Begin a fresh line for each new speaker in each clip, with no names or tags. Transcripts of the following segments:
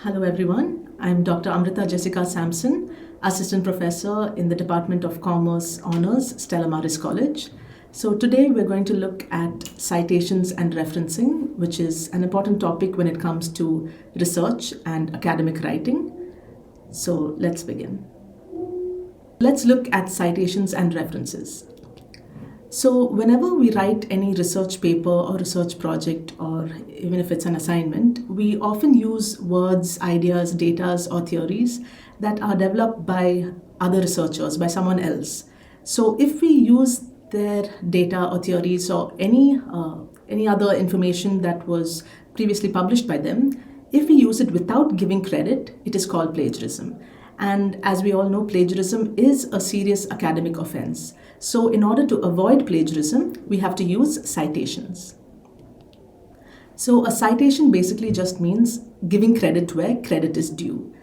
Hello everyone, I'm Dr. Amritha Jessica Samson, Assistant Professor in the Department of Commerce Honours, Stella Maris College. So today we're going to look at citations and referencing, which is an important topic when it comes to research and academic writing. So let's begin. Let's look at citations and references. So whenever we write any research paper or research project, or even if it's an assignment, we often use words, ideas, data, or theories that are developed by other researchers, by someone else. So if we use their data or theories or any other information that was previously published by them, if we use it without giving credit, it is called plagiarism. And as we all know, plagiarism is a serious academic offense. So in order to avoid plagiarism, we have to use citations. So a citation basically just means giving credit where credit is due,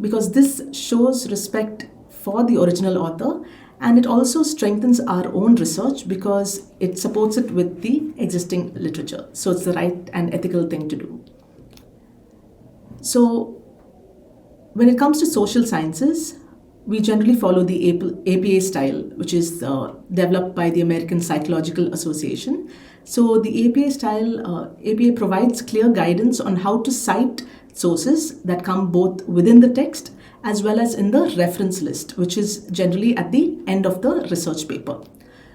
because this shows respect for the original author, and it also strengthens our own research because it supports it with the existing literature. So it's the right and ethical thing to do. So when it comes to social sciences, we generally follow the APA style, which is developed by the American Psychological Association. So the APA style, APA provides clear guidance on how to cite sources that come both within the text as well as in the reference list, which is generally at the end of the research paper.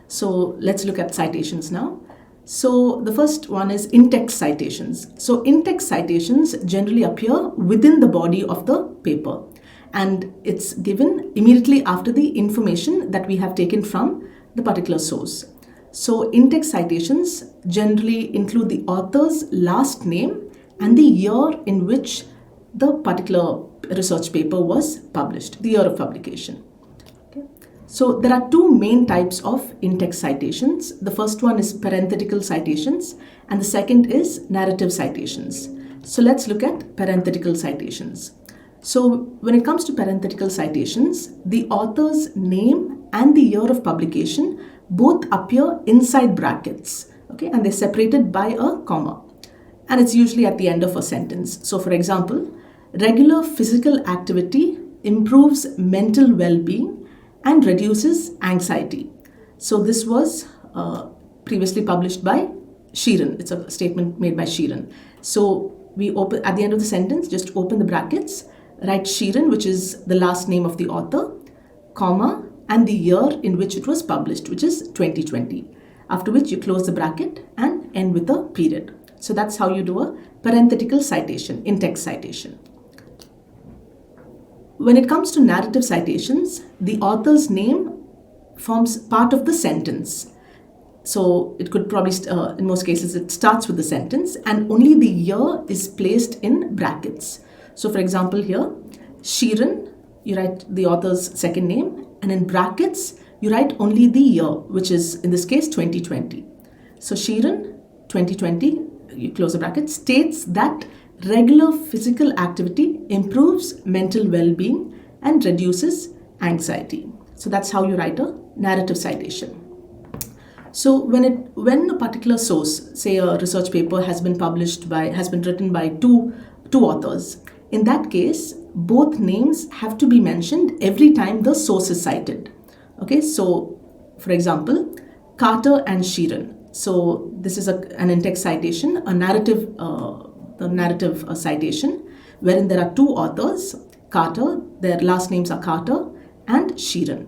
So let's look at citations now. So the first one is in-text citations. So in-text citations generally appear within the body of the paper, and it's given immediately after the information that we have taken from the particular source. So in-text citations generally include the author's last name and the year in which the particular research paper was published, the year of publication. So there are two main types of in-text citations. The first one is parenthetical citations, and the second is narrative citations. So let's look at parenthetical citations. So when it comes to parenthetical citations, the author's name and the year of publication both appear inside brackets, okay, and they're separated by a comma. And it's usually at the end of a sentence. So for example, regular physical activity improves mental well-being and reduces anxiety. So this was previously published by Sheeran. It's a statement made by Sheeran. So we open at the end of the sentence, just open the brackets, write Sheeran, which is the last name of the author, comma, and the year in which it was published, which is 2020. After which you close the bracket and end with a period. So that's how you do a parenthetical citation, in-text citation. When it comes to narrative citations, the author's name forms part of the sentence. So it could probably, in most cases, it starts with the sentence and only the year is placed in brackets. So for example here, Sheeran, you write the author's second name, and in brackets, you write only the year, which is in this case 2020. So Sheeran, 2020, you close the bracket, states that regular physical activity improves mental well-being and reduces anxiety. So that's how you write a narrative citation. So when a particular source, say a research paper has been written by two authors, in that case, both names have to be mentioned every time the source is cited. Okay, so for example, Carter and Sheeran. So this is an in-text citation, a narrative citation, wherein there are two authors, Carter, their last names are Carter, and Sheeran.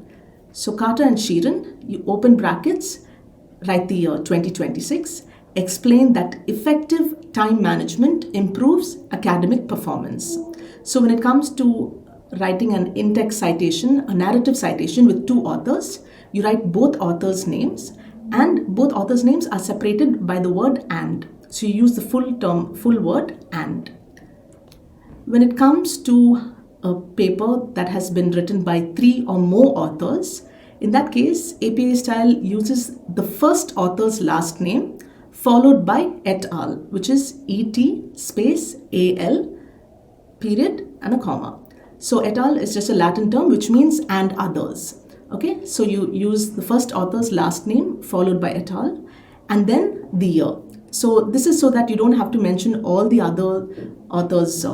So Carter and Sheeran, you open brackets, write the year 2026, explain that effective time management improves academic performance. So when it comes to writing an in-text citation, a narrative citation with two authors, you write both authors' names, and both authors' names are separated by the word and. So you use the full word and. When it comes to a paper that has been written by three or more authors, in that case, APA style uses the first author's last name followed by et al., which is et space al period and a comma. So et al. Is just a Latin term which means and others. Okay, so you use the first author's last name followed by et al. And then the year. So this is so that you don't have to mention all the other authors'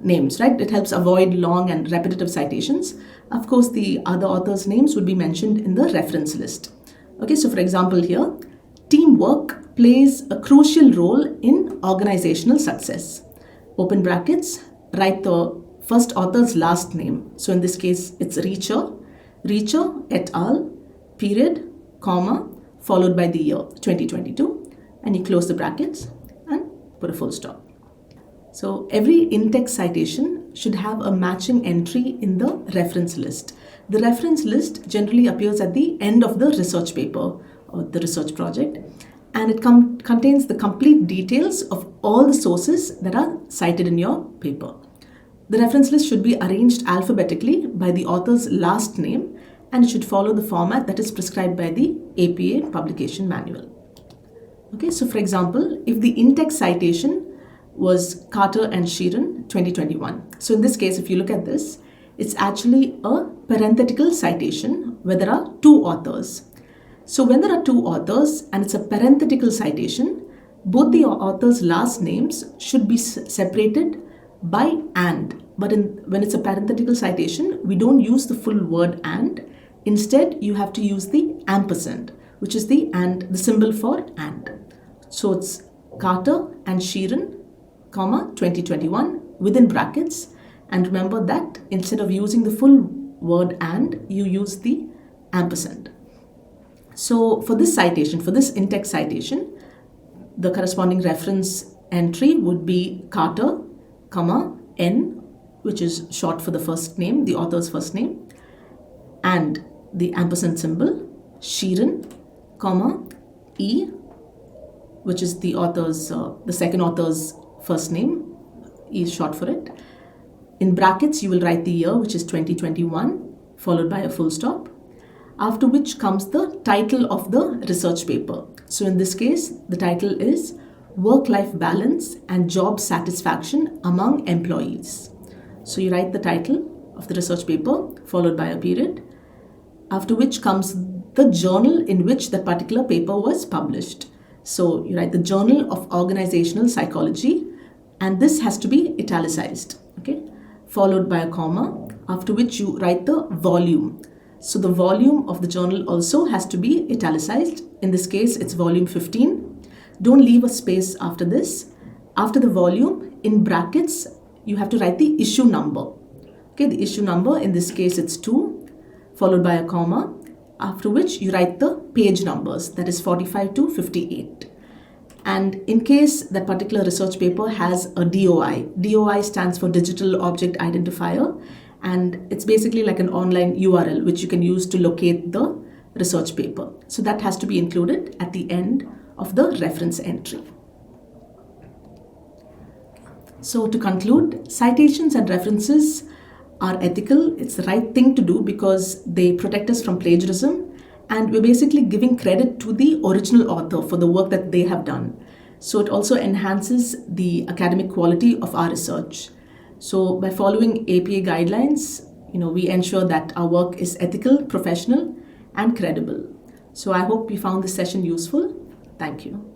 names, right? It helps avoid long and repetitive citations. Of course, the other authors' names would be mentioned in the reference list. Okay, so for example here, teamwork plays a crucial role in organizational success. Open brackets, write the first author's last name. So in this case, it's Reacher et al., period, comma, followed by the year 2022, and you close the brackets and put a full stop. So every in-text citation should have a matching entry in the reference list. The reference list generally appears at the end of the research paper or the research project, and it contains the complete details of all the sources that are cited in your paper. The reference list should be arranged alphabetically by the author's last name, and it should follow the format that is prescribed by the APA publication manual. Okay, so for example, if the in-text citation was Carter and Sheeran 2021. So in this case, if you look at this, it's actually a parenthetical citation where there are two authors. So when there are two authors and it's a parenthetical citation, both the authors' last names should be separated by and. But when it's a parenthetical citation, we don't use the full word and. Instead, you have to use the ampersand, which is the symbol for and. So it's Carter and Sheeran, comma 2021 within brackets, and remember that instead of using the full word and, you use the ampersand. So for this citation, for this in-text citation, the corresponding reference entry would be Carter, comma N, which is short for the first name, the author's first name, and the ampersand symbol, Sheeran, comma E, which is the second author's first name, E is short for it. In brackets, you will write the year, which is 2021, followed by a full stop, after which comes the title of the research paper. So in this case, the title is Work-Life Balance and Job Satisfaction Among Employees. So you write the title of the research paper, followed by a period, after which comes the journal in which that particular paper was published. So you write the Journal of Organizational Psychology, and this has to be italicized, okay? Followed by a comma, after which you write the volume. So the volume of the journal also has to be italicized. In this case, it's volume 15. Don't leave a space after this. After the volume, in brackets, you have to write the issue number. Okay, the issue number, in this case, it's 2, followed by a comma, after which you write the page numbers, that is 45 to 58. And in case that particular research paper has a DOI stands for Digital Object Identifier, and it's basically like an online URL which you can use to locate the research paper. So that has to be included at the end of the reference entry. So to conclude, citations and references are ethical. It's the right thing to do because they protect us from plagiarism, and we're basically giving credit to the original author for the work that they have done. So it also enhances the academic quality of our research. So by following APA guidelines, we ensure that our work is ethical, professional, and credible. So I hope you found this session useful. Thank you.